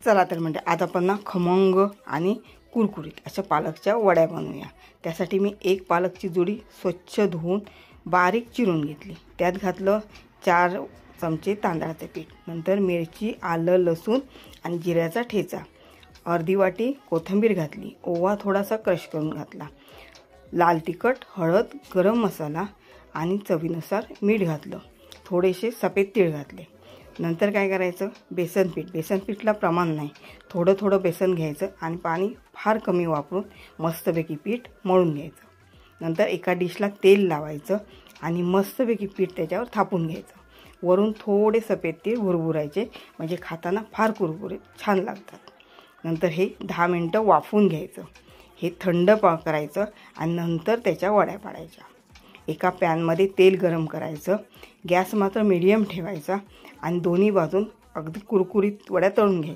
चला तर म्हणजे आज आपण ना खमंग आणि कुरकुरीत अशा पालकच्या वड्या बनवूया। त्यासाठी मी एक पालकची जुडी स्वच्छ धुवून बारीक चिरून घेतली। त्यात घातलं 4 चमचे तांदळाचे पीठ, नंतर मिरची, आलं, लसूण आणि जिऱ्याचा ठेचा, अर्धी वाटी कोथिंबीर घातली, ओवा थोडासा क्रश करून घातला, लाल तिखट, हळद, गरम मसाला आणि चवीनुसार मीठ घातलं, थोडेसे सफेद तीळ घातले। नंतर काय करायचं, बेसन पीठला प्रमाण नाही, थोडं थोडं बेसन घ्यायचं आणि पाणी फार कमी वापरून मस्तपैकी पीठ मळून घ्यायचं। नंतर एका डिशला तेल लावायचं आणि मस्तपैकी पीठ त्याच्यावर थापून घ्यायचं। वरून थोडे सफेद तीळ भुरभुरायचे, म्हणजे खाताना फार कुरकुरीत छान लागतात। नंतर हे 10 मिनिटं वाफवून घ्यायचं। हे थंड करायचं आणि नंतर त्याच्या वड्या पाडायच्या। एका पॅनमध्ये तेल गरम करायचं, गॅस मात्र मीडियम ठेवायचा आणि दोन्ही बाजून अगदी कुरकुरीत वड्या तळून घ्यायच्या।